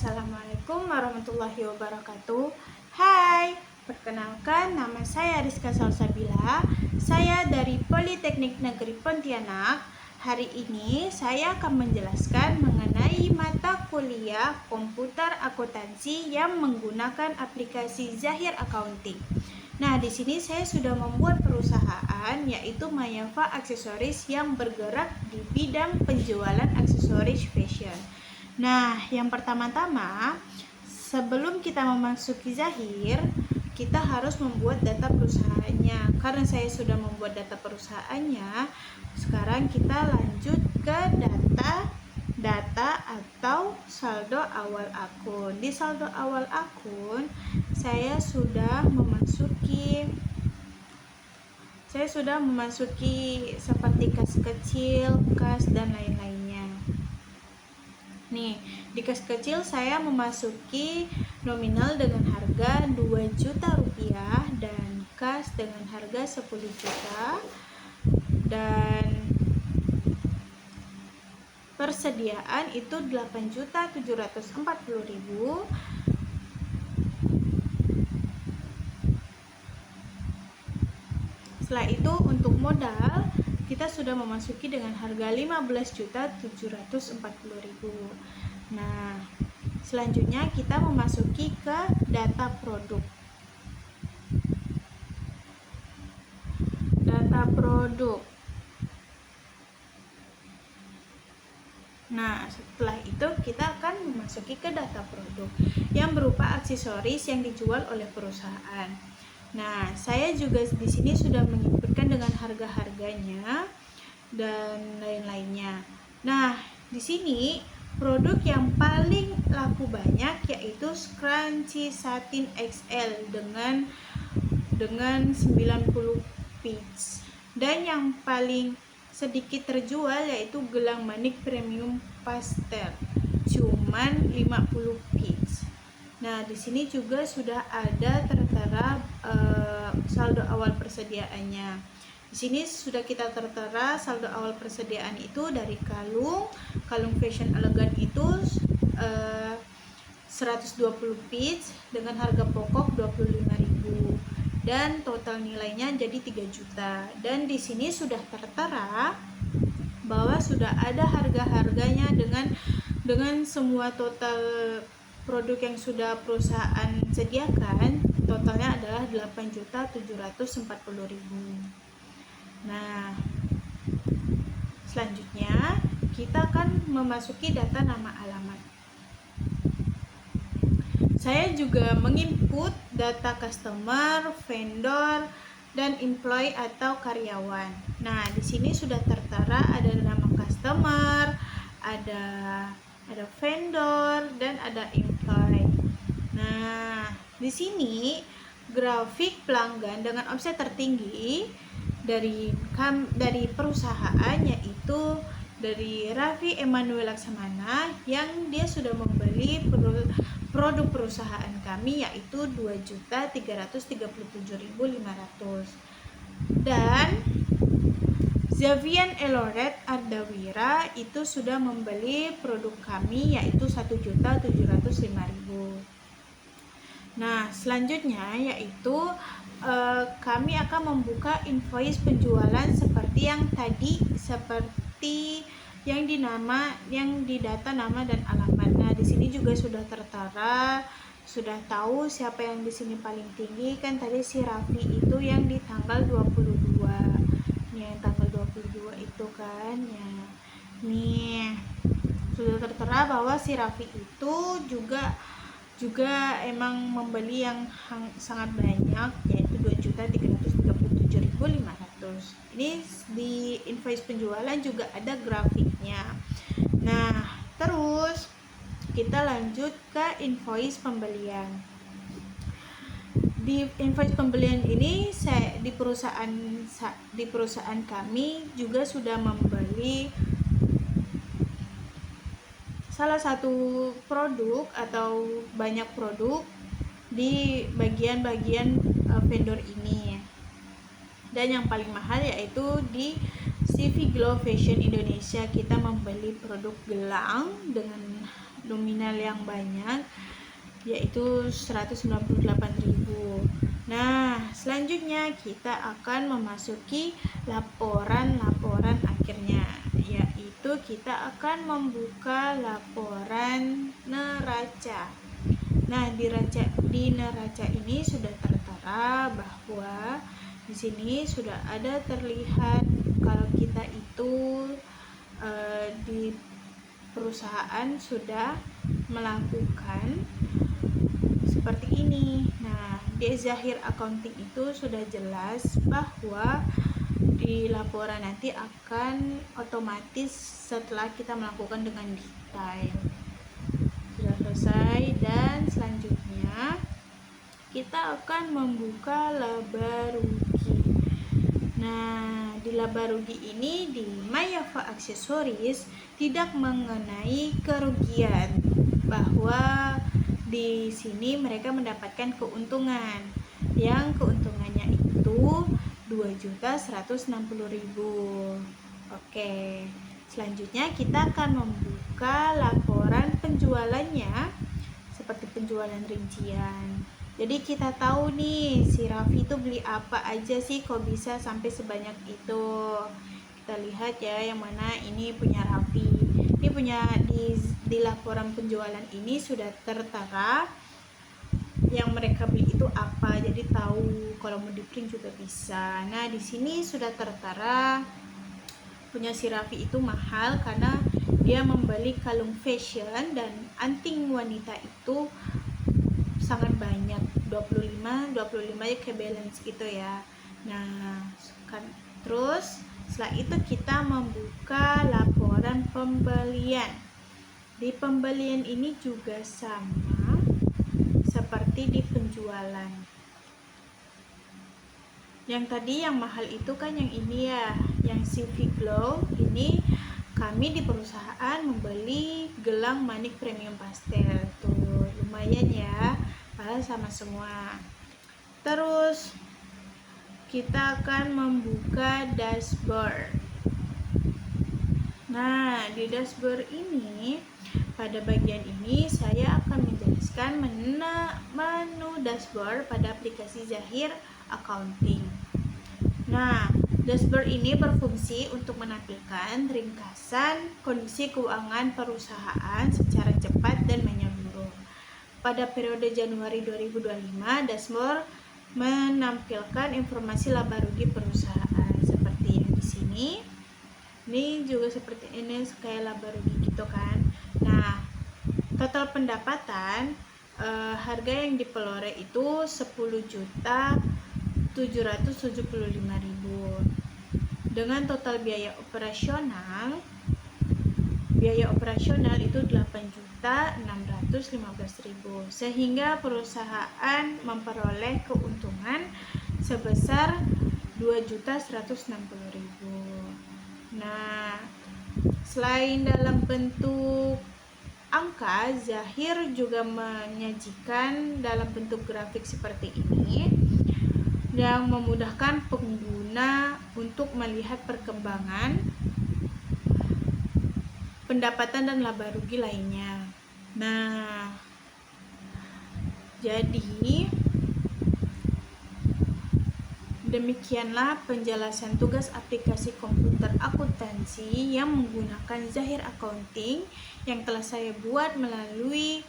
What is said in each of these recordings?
Assalamualaikum warahmatullahi wabarakatuh. Hai, perkenalkan nama saya Rizka Salsabila. Saya dari Politeknik Negeri Pontianak. Hari ini saya akan menjelaskan mengenai mata kuliah komputer akuntansi yang menggunakan aplikasi Zahir Accounting. Nah, di sini saya sudah membuat perusahaan yaitu Mayafa Aksesoris yang bergerak di bidang penjualan aksesoris fashion. Nah, yang pertama-tama, sebelum kita memasuki Zahir, kita harus membuat data perusahaannya. Karena saya sudah membuat data perusahaannya, sekarang kita lanjut ke data atau saldo awal akun. Di saldo awal akun, saya sudah memasuki seperti kas kecil, kas dan lain-lainnya. Nih, di kas kecil saya memasuki nominal dengan harga 2 juta rupiah dan kas dengan harga 10 juta dan persediaan itu 8.740.000. Setelah itu untuk modal kita sudah memasuki dengan harga 15.740.000. Nah, selanjutnya kita memasuki ke data produk. Nah, setelah itu kita akan memasuki ke data produk yang berupa aksesoris yang dijual oleh perusahaan. Nah, saya juga di sini sudah menyebutkan dengan harga-harganya dan lain-lainnya. Nah, di sini produk yang paling laku banyak yaitu Scrunchie Satin XL dengan 90 piece. Dan yang paling sedikit terjual yaitu gelang manik premium pastel, cuman 50 piece. Nah, di sini juga sudah ada tertera saldo awal persediaannya. Di sini sudah kita tertera saldo awal persediaan itu dari kalung fashion elegan itu 120 piece dengan harga pokok 25.000 dan total nilainya jadi 3 juta. Dan di sini sudah tertera bahwa sudah ada harga-harganya dengan semua total produk yang sudah perusahaan sediakan, totalnya adalah 8.740.000. Nah, selanjutnya kita akan memasuki data nama alamat. Saya juga menginput data customer, vendor, dan employee atau karyawan. Nah, di sini sudah tertera ada nama customer, ada vendor, dan ada employee. Nah, di sini grafik pelanggan dengan omset tertinggi dari perusahaan yaitu dari Raffi Emmanuel Laksamana yang dia sudah membeli produk perusahaan kami yaitu 2.337.500. Dan Zavian Eloret Ardawira itu sudah membeli produk kami yaitu 1.705.000. Nah, selanjutnya yaitu kami akan membuka invoice penjualan seperti yang tadi, seperti yang di data nama dan alamat. Nah, di sini juga sudah tertera, sudah tahu siapa yang di sini paling tinggi kan tadi si Raffi itu yang di tanggal 22. Nih, yang tanggal 22 itu kan ya. Nih, sudah tertera bahwa si Raffi itu juga emang membeli yang sangat banyak yaitu 2.337.500. Ini di invoice penjualan juga ada grafiknya. Nah, terus kita lanjut ke invoice pembelian. Di invoice pembelian ini di perusahaan kami juga sudah membeli salah satu produk atau banyak produk di bagian-bagian vendor ini. Dan yang paling mahal yaitu di CV Glow Fashion Indonesia kita membeli produk gelang dengan nominal yang banyak, yaitu 198.000. Nah, selanjutnya kita akan memasuki laporan akhirnya, yaitu kita akan membuka laporan neraca. Nah, di neraca ini sudah tertera bahwa di sini sudah ada terlihat kalau kita itu di perusahaan sudah melakukan seperti ini. Nah, di Zahir Accounting itu sudah jelas bahwa di laporan nanti akan otomatis setelah kita melakukan dengan detail. Sudah selesai, dan selanjutnya kita akan membuka laba rugi. Nah, di laba rugi ini di Mayafa Aksesoris tidak mengenai kerugian, bahwa di sini mereka mendapatkan keuntungan. Yang keuntungannya itu 2.160.000. Oke. Selanjutnya kita akan membuka laporan penjualannya seperti penjualan rincian. Jadi kita tahu nih si Raffi itu beli apa aja sih kok bisa sampai sebanyak itu. Kita lihat ya yang mana ini punya Raffi. Ini punya di laporan penjualan ini sudah tertera yang mereka beli itu apa, jadi tahu kalau mau di print juga bisa. Nah, di sini sudah tertera punya si Raffi itu mahal karena dia membeli kalung fashion dan anting wanita itu sangat banyak, 25 ya, ke balance gitu ya. Nah, kan terus setelah itu kita membuka laporan pembelian. Di pembelian ini juga sama seperti di penjualan. Yang tadi yang mahal itu kan yang ini ya, yang CV Glow. Ini kami di perusahaan membeli gelang manik premium pastel. Tuh, lumayan ya, padahal sama semua. Terus kita akan membuka dashboard. Nah, di dashboard ini, pada bagian ini saya akan menjelaskan menu dashboard pada aplikasi Zahir Accounting. Nah, dashboard ini berfungsi untuk menampilkan ringkasan kondisi keuangan perusahaan secara cepat dan menyeluruh. Pada periode Januari 2025, dashboard menampilkan informasi laba rugi perusahaan seperti yang di sini. Ini juga seperti ini, kayak laba rugi gitu kan. Nah, total pendapatan harga yang diperoleh itu 10.775.000 dengan total biaya operasional itu 8.615.000, sehingga perusahaan memperoleh keuntungan sebesar 2.160.000. Nah, selain dalam bentuk angka, Zahir juga menyajikan dalam bentuk grafik seperti ini yang memudahkan pengguna untuk melihat perkembangan pendapatan dan laba rugi lainnya. Nah, jadi demikianlah penjelasan tugas aplikasi komputer akuntansi yang menggunakan Zahir Accounting yang telah saya buat melalui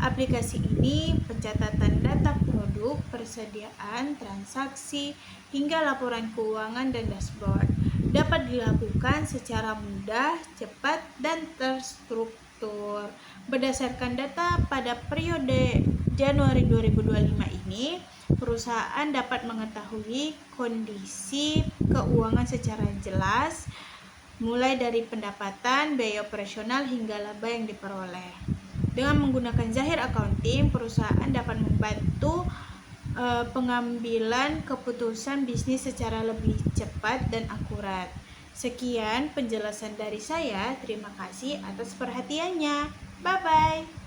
aplikasi ini. Pencatatan data produk, persediaan, transaksi, hingga laporan keuangan dan dashboard dapat dilakukan secara mudah, cepat, dan terstruktur. Berdasarkan data pada periode Januari 2025 ini, perusahaan dapat mengetahui kondisi keuangan secara jelas, mulai dari pendapatan, biaya operasional, hingga laba yang diperoleh. Dengan menggunakan Zahir Accounting, perusahaan dapat membantu pengambilan keputusan bisnis secara lebih cepat dan akurat. Sekian penjelasan dari saya. Terima kasih atas perhatiannya. Bye-bye.